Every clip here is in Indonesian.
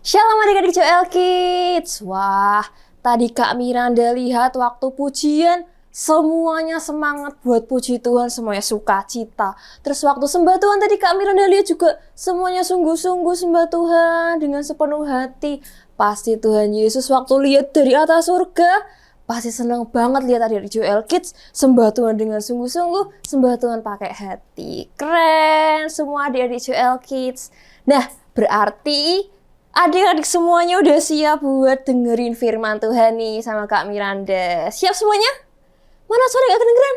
Shalom adik-adik Joel Kids. Wah, tadi Kak Miranda lihat waktu pujian, semuanya semangat buat puji Tuhan, semuanya sukacita. Terus waktu sembah Tuhan tadi Kak Miranda lihat juga semuanya sungguh-sungguh sembah Tuhan dengan sepenuh hati. Pasti Tuhan Yesus waktu lihat dari atas surga, pasti senang banget lihat adik-adik Joel Kids sembah Tuhan dengan sungguh-sungguh, sembah Tuhan pakai hati. Keren semua adik-adik Joel Kids. Nah, berarti adik-adik semuanya udah siap buat dengerin firman Tuhan nih sama Kak Miranda. Siap semuanya? Mana suara gak kedengeran?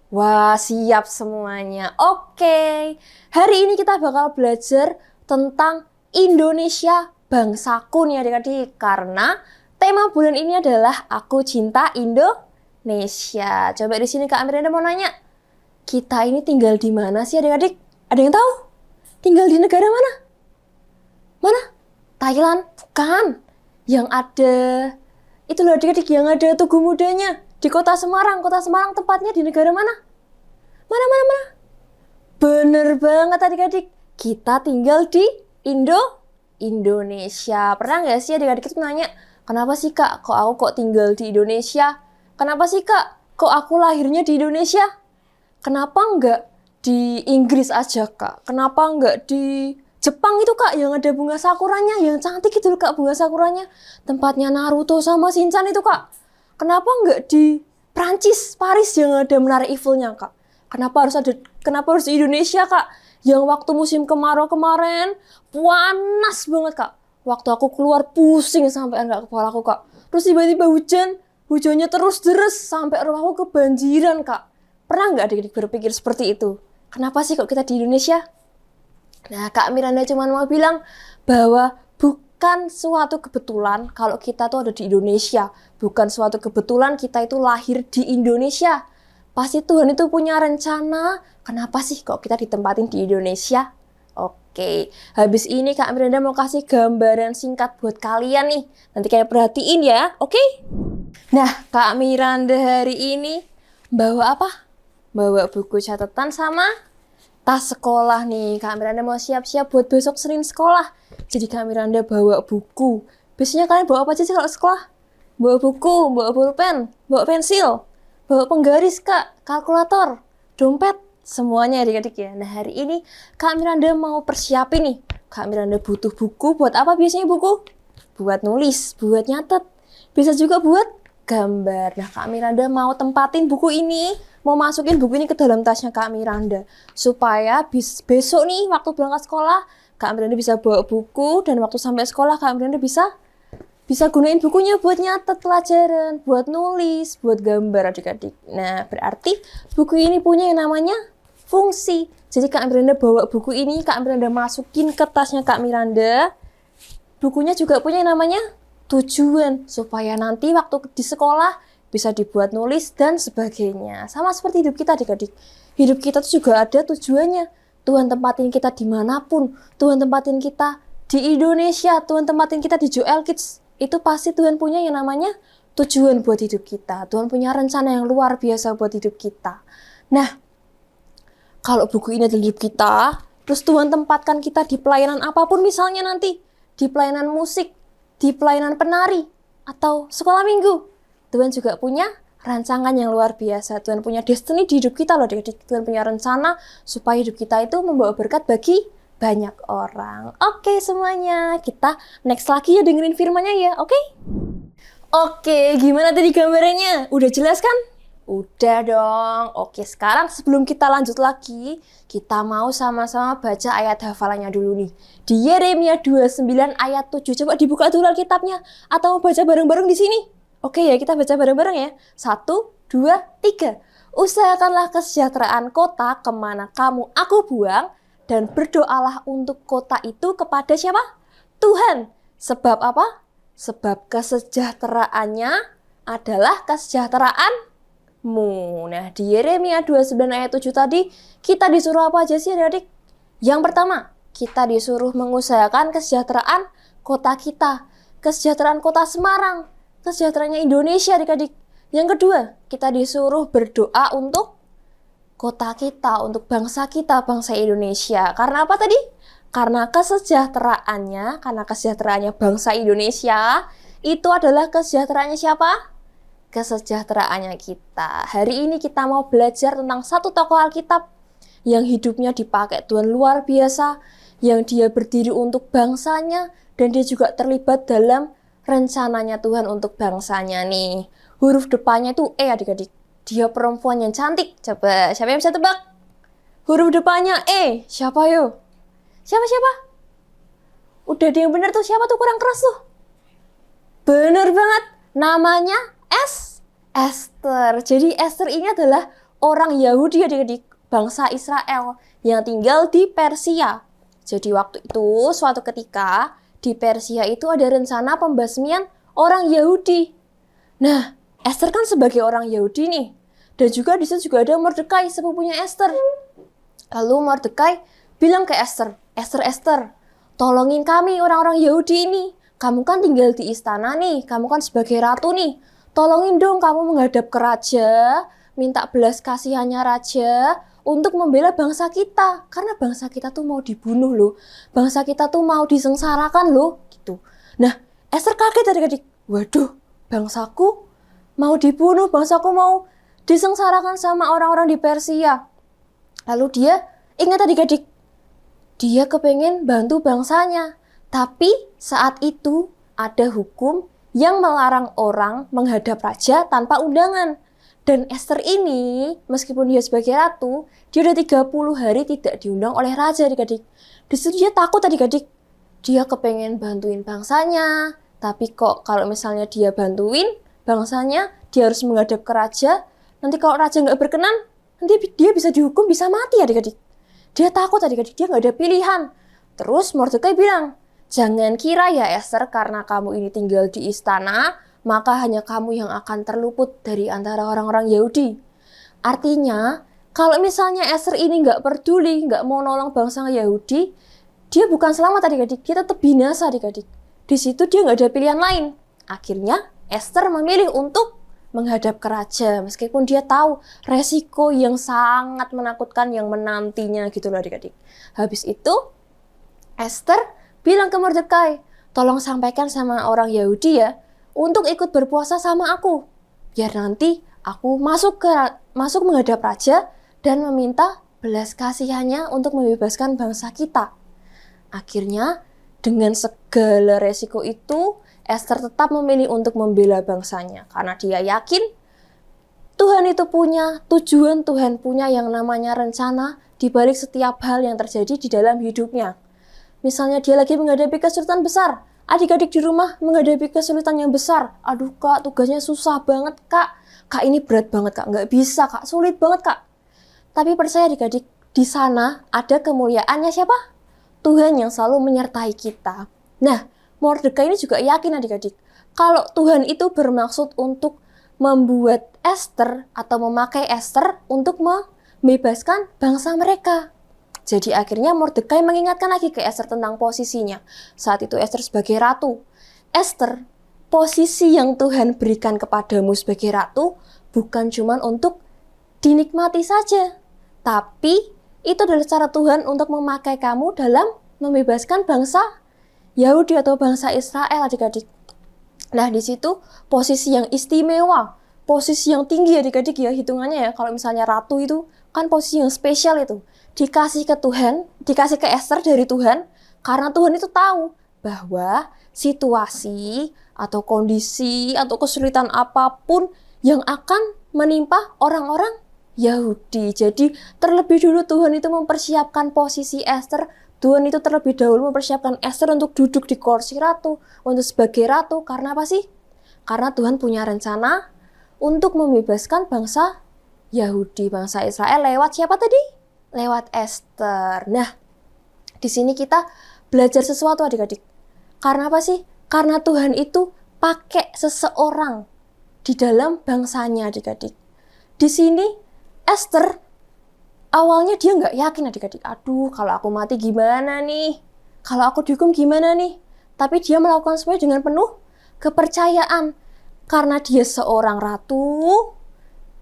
Wah, siap semuanya. Oke. Hari ini kita bakal belajar tentang Indonesia bangsaku nih adik-adik. Karena tema bulan ini adalah Aku Cinta Indonesia. Coba di sini Kak Miranda mau nanya. Kita ini tinggal di mana sih adik-adik? Ada yang tahu? Tinggal di negara mana? Mana? Thailand? Bukan. Yang ada, itu loh adik-adik, yang ada Tugu Mudanya. Di kota Semarang. Kota Semarang tempatnya di negara mana? Mana? Bener banget adik-adik. Kita tinggal di Indonesia. Pernah nggak sih adik-adik itu nanya, kenapa sih Kak, kok aku tinggal di Indonesia? Kenapa sih Kak, kok aku lahirnya di Indonesia? Kenapa nggak di Inggris aja Kak? Kenapa nggak di Jepang itu Kak, yang ada bunga sakuranya, yang cantik itu loh Kak bunga sakuranya. Tempatnya Naruto sama Shinchan itu Kak. Kenapa nggak di Prancis, Paris yang ada Menara Eiffelnya Kak? Kenapa harus di Indonesia Kak? Yang waktu musim kemarau kemarin, panas banget Kak. Waktu aku keluar pusing sampai enggak kepala aku Kak. Terus tiba-tiba hujannya terus deres sampai rumahku kebanjiran Kak. Pernah nggak adik-adik berpikir seperti itu? Kenapa sih kok kita di Indonesia? Nah, Kak Miranda cuma mau bilang bahwa bukan suatu kebetulan kalau kita tuh ada di Indonesia. Bukan suatu kebetulan kita itu lahir di Indonesia. Pasti Tuhan itu punya rencana. Kenapa sih kok kita ditempatin di Indonesia? Oke, habis ini Kak Miranda mau kasih gambaran singkat buat kalian nih. Nanti kalian perhatiin ya, oke? Nah, Kak Miranda hari ini bawa apa? Bawa buku catatan sama tas sekolah nih. Kak Miranda mau siap-siap buat besok Senin sekolah. Jadi Kak Miranda bawa buku. Biasanya kalian bawa apa aja sih kalau sekolah? Bawa buku, bawa pulpen, bawa pensil, bawa penggaris Kak, kalkulator, dompet, semuanya adik-adik ya. Nah hari ini Kak Miranda mau persiapin nih. Kak Miranda butuh buku buat apa biasanya buku? Buat nulis, buat nyatet. Bisa juga buat gambar. Nah Kak Miranda mau tempatin buku ini, mau masukin buku ini ke dalam tasnya Kak Miranda. Supaya besok nih waktu berangkat sekolah, Kak Miranda bisa bawa buku, dan waktu sampai sekolah Kak Miranda bisa gunain bukunya buat nyatet pelajaran, buat nulis, buat gambar adik-adik. Nah berarti buku ini punya yang namanya fungsi. Jadi Kak Miranda bawa buku ini, Kak Miranda masukin ke tasnya Kak Miranda. Bukunya juga punya yang namanya tujuan, supaya nanti waktu di sekolah bisa dibuat nulis dan sebagainya. Sama seperti hidup kita adik-adik. Hidup kita tuh juga ada tujuannya. Tuhan tempatin kita dimanapun. Tuhan tempatin kita di Indonesia. Tuhan tempatin kita di Joel Kids. Itu pasti Tuhan punya yang namanya tujuan buat hidup kita. Tuhan punya rencana yang luar biasa buat hidup kita. Nah, kalau buku ini adalah hidup kita, terus Tuhan tempatkan kita di pelayanan apapun misalnya nanti. Di pelayanan musik, di pelayanan penari, atau sekolah minggu. Tuhan juga punya rancangan yang luar biasa. Tuhan punya destiny di hidup kita loh adik-adik. Tuhan punya rencana supaya hidup kita itu membawa berkat bagi banyak orang. Oke semuanya, kita next lagi ya dengerin firmannya ya, oke? Oke, gimana tadi gambarannya? Udah jelas kan? Udah dong. Oke, sekarang sebelum kita lanjut lagi, kita mau sama-sama baca ayat hafalannya dulu nih. Di Yeremia 29 ayat 7. Coba dibuka dulu Alkitabnya. Atau mau baca bareng-bareng di sini? Oke ya, kita baca bareng-bareng ya. 1, 2, 3. Usahakanlah kesejahteraan kota kemana kamu aku buang, dan berdoalah untuk kota itu kepada siapa? Tuhan. Sebab apa? Sebab kesejahteraannya adalah kesejahteraanmu. Nah, di Yeremia 29 ayat 7 tadi, kita disuruh apa aja sih adik-adik? Yang pertama, kita disuruh mengusahakan kesejahteraan kota kita. Kesejahteraan kota Semarang. Kesejahteraannya Indonesia adik-adik. Yang kedua, kita disuruh berdoa untuk kota kita, untuk bangsa kita, bangsa Indonesia. Karena apa tadi? Karena kesejahteraannya bangsa Indonesia, itu adalah kesejahteraannya siapa? Kesejahteraannya kita. Hari ini kita mau belajar tentang satu tokoh Alkitab yang hidupnya dipakai Tuhan luar biasa, yang dia berdiri untuk bangsanya, dan dia juga terlibat dalam rencananya Tuhan untuk bangsanya nih. Huruf depannya itu E adik-adik. Dia perempuan yang cantik. Coba, siapa yang bisa tebak? Huruf depannya E. Siapa yo? Siapa? Udah ada yang bener tuh. Siapa tuh kurang keras tuh? Bener banget. Namanya Esther. Jadi Esther ini adalah orang Yahudi adik-adik, bangsa Israel yang tinggal di Persia. Jadi waktu itu suatu ketika di Persia itu ada rencana pembasmian orang Yahudi. Nah, Esther kan sebagai orang Yahudi nih. Dan juga di situ juga ada Mordekai, sepupunya Esther. Lalu Mordekai bilang ke Esther, Esther, tolongin kami orang-orang Yahudi ini. Kamu kan tinggal di istana nih, kamu kan sebagai ratu nih. Tolongin dong kamu menghadap ke raja, minta belas kasihannya raja untuk membela bangsa kita. Karena bangsa kita tuh mau dibunuh loh. Bangsa kita tuh mau disengsarakan loh. Gitu. Nah, Esther kaget adik-adik. Waduh, bangsaku mau dibunuh, bangsaku mau disengsarakan sama orang-orang di Persia. Lalu dia ingat adik-adik, dia kepengen bantu bangsanya. Tapi saat itu ada hukum yang melarang orang menghadap raja tanpa undangan. Dan Esther ini, meskipun dia sebagai ratu, dia udah 30 hari tidak diundang oleh raja adik-adik. Di situ dia takut adik-adik. Dia kepengen bantuin bangsanya, tapi kok kalau misalnya dia bantuin bangsanya, dia harus menghadap ke raja. Nanti kalau raja nggak berkenan, nanti dia bisa dihukum, bisa mati adik-adik. Dia takut adik-adik, dia nggak ada pilihan. Terus Mordekai bilang, jangan kira ya Esther, karena kamu ini tinggal di istana, maka hanya kamu yang akan terluput dari antara orang-orang Yahudi. Artinya, kalau misalnya Esther ini nggak peduli, nggak mau nolong bangsa Yahudi, dia bukan selamat adik-adik, dia tetap binasa adik-adik. Di situ dia nggak ada pilihan lain. Akhirnya Esther memilih untuk menghadap ke raja, meskipun dia tahu resiko yang sangat menakutkan yang menantinya gitu loh adik-adik. Habis itu, Esther bilang ke Mordekai, tolong sampaikan sama orang Yahudi ya, untuk ikut berpuasa sama aku. Biar nanti aku masuk menghadap raja dan meminta belas kasihannya untuk membebaskan bangsa kita. Akhirnya, dengan segala resiko itu, Esther tetap memilih untuk membela bangsanya. Karena dia yakin Tuhan itu punya tujuan, Tuhan punya yang namanya rencana di balik setiap hal yang terjadi di dalam hidupnya. Misalnya dia lagi menghadapi kesulitan besar, adik-adik di rumah menghadapi kesulitan yang besar. Aduh kak, tugasnya susah banget kak. Kak ini berat banget kak, nggak bisa kak, sulit banget kak. Tapi percaya adik-adik, di sana ada kemuliaannya siapa? Tuhan yang selalu menyertai kita. Nah, Mordekai ini juga yakin adik-adik, kalau Tuhan itu bermaksud untuk membuat Esther atau memakai Esther untuk membebaskan bangsa mereka. Jadi akhirnya Mordekai mengingatkan lagi ke Esther tentang posisinya. Saat itu Esther sebagai ratu. Esther, posisi yang Tuhan berikan kepadamu sebagai ratu bukan cuma untuk dinikmati saja, tapi itu adalah cara Tuhan untuk memakai kamu dalam membebaskan bangsa Yahudi atau bangsa Israel adik-adik. Nah di situ posisi yang istimewa, posisi yang tinggi adik-adik ya hitungannya ya. Kalau misalnya ratu itu kan posisi yang spesial itu. Dikasih ke Tuhan, dikasih ke Esther dari Tuhan, karena Tuhan itu tahu bahwa situasi atau kondisi atau kesulitan apapun yang akan menimpa orang-orang Yahudi. Jadi terlebih dulu Tuhan itu mempersiapkan posisi Esther. Tuhan itu terlebih dahulu mempersiapkan Esther untuk duduk di kursi ratu, untuk sebagai ratu. Karena apa sih? Karena Tuhan punya rencana untuk membebaskan bangsa Yahudi, bangsa Israel lewat siapa tadi? Lewat Esther. Nah, di sini kita belajar sesuatu adik-adik. Karena apa sih? Karena Tuhan itu pakai seseorang di dalam bangsanya adik-adik. Di sini Esther awalnya dia nggak yakin adik-adik. Aduh, kalau aku mati gimana nih? Kalau aku dihukum gimana nih? Tapi dia melakukan semuanya dengan penuh kepercayaan. Karena dia seorang ratu,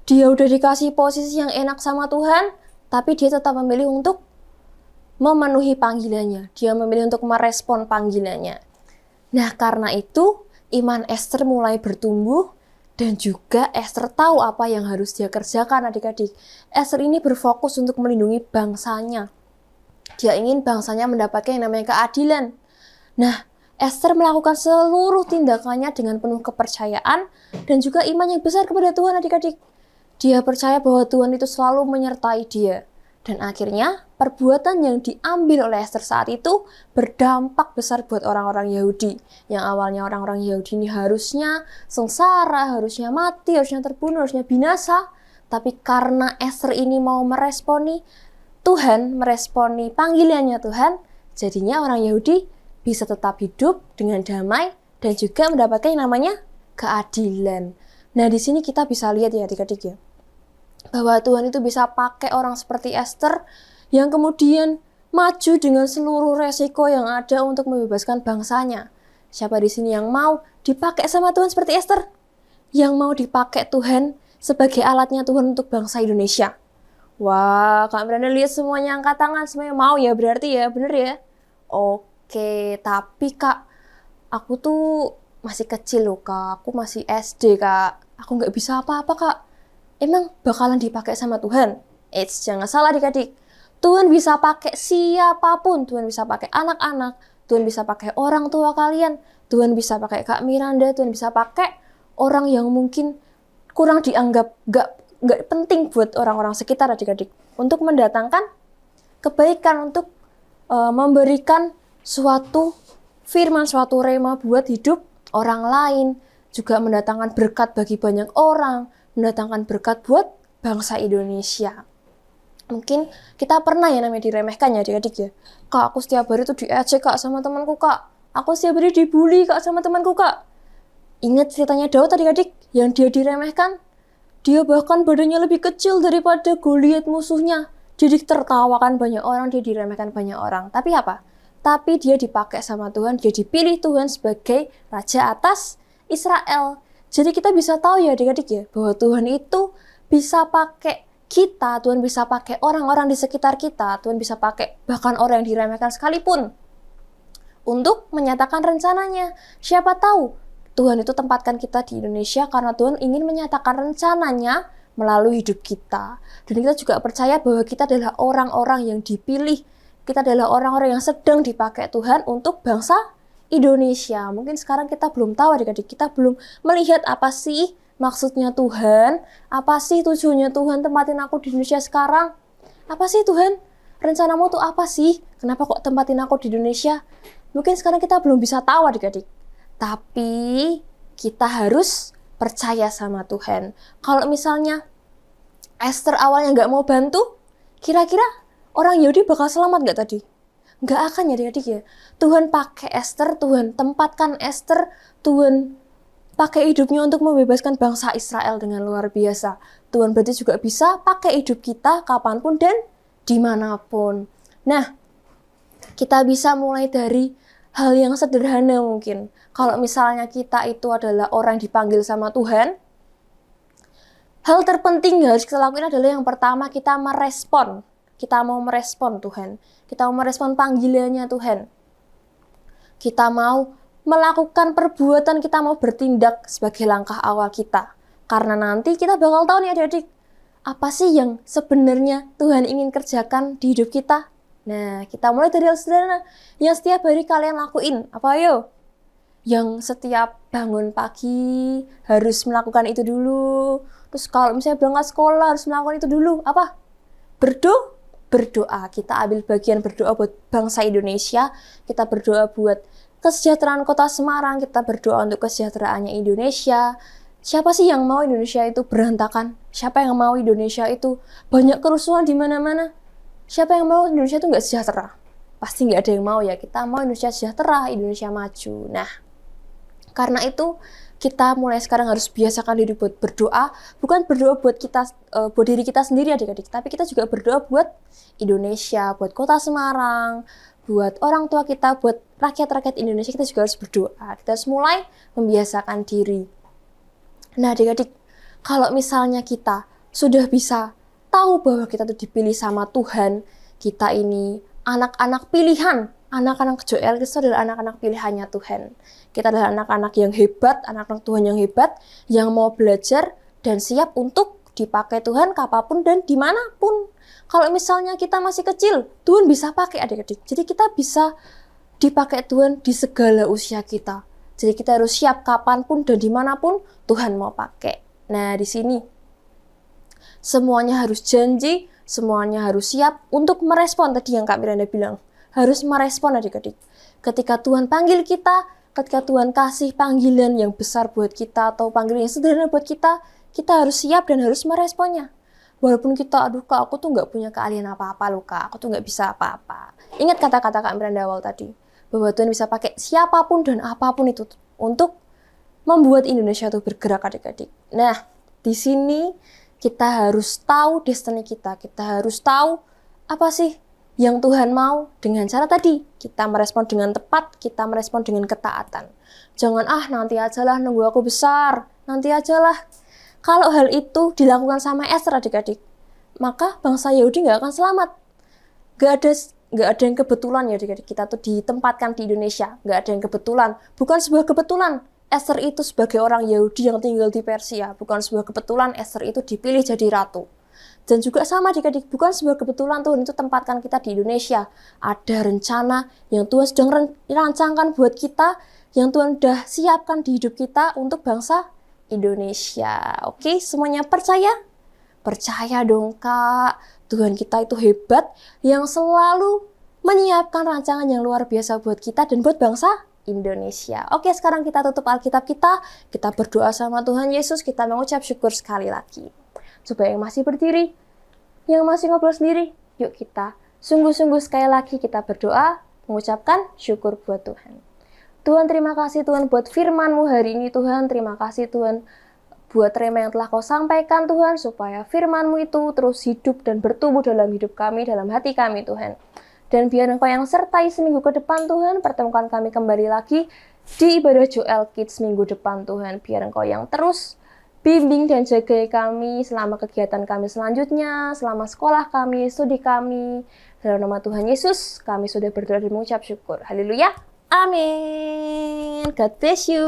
dia udah dikasih posisi yang enak sama Tuhan, tapi dia tetap memilih untuk memenuhi panggilannya. Dia memilih untuk merespon panggilannya. Nah, karena itu iman Ester mulai bertumbuh dan juga Ester tahu apa yang harus dia kerjakan, adik-adik. Ester ini berfokus untuk melindungi bangsanya. Dia ingin bangsanya mendapatkan yang namanya keadilan. Nah, Ester melakukan seluruh tindakannya dengan penuh kepercayaan dan juga iman yang besar kepada Tuhan, adik-adik. Dia percaya bahwa Tuhan itu selalu menyertai dia. Dan akhirnya, perbuatan yang diambil oleh Ester saat itu berdampak besar buat orang-orang Yahudi. Yang awalnya orang-orang Yahudi ini harusnya sengsara, harusnya mati, harusnya terbunuh, harusnya binasa. Tapi karena Ester ini mau meresponi Tuhan, meresponi panggilannya Tuhan, jadinya orang Yahudi bisa tetap hidup dengan damai dan juga mendapatkan yang namanya keadilan. Nah, di sini kita bisa lihat ya adik-adik ya, bahwa Tuhan itu bisa pakai orang seperti Ester yang kemudian maju dengan seluruh resiko yang ada untuk membebaskan bangsanya. Siapa di sini yang mau dipakai sama Tuhan seperti Ester? Yang mau dipakai Tuhan sebagai alatnya Tuhan untuk bangsa Indonesia? Wah, Kak Miranda lihat semuanya angkat tangan, semuanya mau ya berarti ya, bener ya? Oke, tapi Kak, aku tuh masih kecil loh Kak, aku masih SD Kak, aku nggak bisa apa-apa Kak. Emang bakalan dipakai sama Tuhan? Jangan salah adik-adik. Tuhan bisa pakai siapapun. Tuhan bisa pakai anak-anak. Tuhan bisa pakai orang tua kalian. Tuhan bisa pakai Kak Miranda. Tuhan bisa pakai orang yang mungkin kurang dianggap gak penting buat orang-orang sekitar adik-adik. Untuk mendatangkan kebaikan, untuk memberikan suatu firman, suatu rema buat hidup orang lain. Juga mendatangkan berkat bagi banyak orang, mendatangkan berkat buat bangsa Indonesia. Mungkin kita pernah ya namanya diremehkan ya adik-adik ya. Kak, aku setiap hari tuh diejek Kak sama temanku Kak. Aku setiap hari dibully Kak sama temanku Kak. Ingat ceritanya Daud adik-adik, yang dia diremehkan. Dia bahkan badannya lebih kecil daripada Goliat musuhnya. Dia ditertawakan banyak orang, dia diremehkan banyak orang. Tapi apa? Tapi dia dipakai sama Tuhan, dia dipilih Tuhan sebagai raja atas Israel. Jadi kita bisa tahu ya adik-adik ya, bahwa Tuhan itu bisa pakai kita, Tuhan bisa pakai orang-orang di sekitar kita, Tuhan bisa pakai bahkan orang yang diremehkan sekalipun untuk menyatakan rencananya. Siapa tahu Tuhan itu tempatkan kita di Indonesia karena Tuhan ingin menyatakan rencananya melalui hidup kita. Dan kita juga percaya bahwa kita adalah orang-orang yang dipilih, kita adalah orang-orang yang sedang dipakai Tuhan untuk bangsa Indonesia. Mungkin sekarang kita belum tahu adik-adik, kita belum melihat apa sih maksudnya Tuhan, apa sih tujuannya Tuhan tempatin aku di Indonesia sekarang. Apa sih Tuhan? Rencanamu tuh apa sih? Kenapa kok tempatin aku di Indonesia? Mungkin sekarang kita belum bisa tahu adik-adik. Tapi kita harus percaya sama Tuhan. Kalau misalnya Ester awalnya nggak mau bantu, kira-kira orang Yahudi bakal selamat nggak tadi? Nggak akan ya adik-adik ya. Tuhan pakai Ester, Tuhan tempatkan Ester, Tuhan pakai hidupnya untuk membebaskan bangsa Israel dengan luar biasa. Tuhan berarti juga bisa pakai hidup kita kapanpun dan dimanapun. Nah, kita bisa mulai dari hal yang sederhana mungkin. Kalau misalnya kita itu adalah orang yang dipanggil sama Tuhan, hal terpenting yang harus kita lakukan adalah yang pertama kita merespon. Kita mau merespon Tuhan. Kita mau merespon panggilannya Tuhan. Kita mau melakukan perbuatan, kita mau bertindak sebagai langkah awal kita. Karena nanti kita bakal tahu nih adik-adik, apa sih yang sebenarnya Tuhan ingin kerjakan di hidup kita. Nah, kita mulai dari hal sederhana yang setiap hari kalian lakuin. Apa ayo? Yang setiap bangun pagi harus melakukan itu dulu. Terus kalau misalnya berangkat sekolah harus melakukan itu dulu. Apa? Berdoa. Kita ambil bagian berdoa buat bangsa Indonesia. Kita berdoa buat kesejahteraan kota Semarang. Kita berdoa untuk kesejahteraannya Indonesia. Siapa sih yang mau Indonesia itu berantakan? Siapa yang mau Indonesia itu banyak kerusuhan di mana-mana? Siapa yang mau Indonesia itu nggak sejahtera? Pasti nggak ada yang mau ya. Kita mau Indonesia sejahtera, Indonesia maju. Nah, karena itu kita mulai sekarang harus biasakan diri buat berdoa. Bukan berdoa buat kita, buat diri kita sendiri adik-adik, tapi kita juga berdoa buat Indonesia, buat kota Semarang, buat orang tua kita, buat rakyat-rakyat Indonesia. Kita juga harus berdoa. Kita harus mulai membiasakan diri. Nah adik-adik, kalau misalnya kita sudah bisa tahu bahwa kita tuh dipilih sama Tuhan, kita ini anak-anak pilihan. Anak-anak Joel Kids adalah anak-anak pilihannya Tuhan. Kita adalah anak-anak yang hebat, anak-anak Tuhan yang hebat, yang mau belajar dan siap untuk dipakai Tuhan kapanpun dan dimanapun. Kalau misalnya kita masih kecil, Tuhan bisa pakai adik-adik. Jadi kita bisa dipakai Tuhan di segala usia kita. Jadi kita harus siap kapanpun dan dimanapun Tuhan mau pakai. Nah di sini semuanya harus janji, semuanya harus siap untuk merespon tadi yang Kak Miranda bilang. Harus merespon adik-adik. Ketika Tuhan panggil kita, ketika Tuhan kasih panggilan yang besar buat kita atau panggilan yang sederhana buat kita harus siap dan harus meresponnya. Walaupun kita, aduh Kak, aku tuh nggak punya keahlian apa-apa loh Kak, aku tuh nggak bisa apa-apa. Ingat kata-kata Kak Miranda awal tadi, bahwa Tuhan bisa pakai siapapun dan apapun itu untuk membuat Indonesia tuh bergerak adik-adik. Nah, di sini kita harus tahu destiny kita harus tahu apa sih yang Tuhan mau dengan cara tadi. Kita merespon dengan tepat, kita merespon dengan ketaatan. Jangan, nanti ajalah nunggu aku besar, nanti ajalah. Kalau hal itu dilakukan sama Esther adik-adik, maka bangsa Yahudi nggak akan selamat. Nggak ada yang kebetulan ya adik-adik, kita tuh ditempatkan di Indonesia. Nggak ada yang kebetulan, bukan sebuah kebetulan. Esther itu sebagai orang Yahudi yang tinggal di Persia, bukan sebuah kebetulan Esther itu dipilih jadi ratu. Dan juga sama adik-adik, bukan sebuah kebetulan Tuhan itu tempatkan kita di Indonesia. Ada rencana yang Tuhan sedang rancangkan buat kita, yang Tuhan sudah siapkan di hidup kita untuk bangsa Indonesia. Oke, semuanya percaya? Percaya dong Kak, Tuhan kita itu hebat, yang selalu menyiapkan rancangan yang luar biasa buat kita dan buat bangsa Indonesia. Oke, sekarang kita tutup Alkitab kita berdoa sama Tuhan Yesus, kita mengucap syukur sekali lagi. Coba yang masih berdiri, yang masih ngobrol sendiri, yuk kita sungguh-sungguh sekali lagi kita berdoa, mengucapkan syukur buat Tuhan. Tuhan, terima kasih Tuhan buat firman-Mu hari ini Tuhan, terima kasih Tuhan buat rema yang telah Kau sampaikan Tuhan, supaya firman-Mu itu terus hidup dan bertumbuh dalam hidup kami, dalam hati kami Tuhan. Dan biar Engkau yang sertai seminggu ke depan Tuhan, pertemukan kami kembali lagi di ibadah Joel Kids minggu depan Tuhan. Biar Engkau yang terus bimbing dan jaga kami selama kegiatan kami selanjutnya, selama sekolah kami, studi kami. Dalam nama Tuhan Yesus, kami sudah berdoa dan mengucap syukur. Haleluya. Amin. God bless you.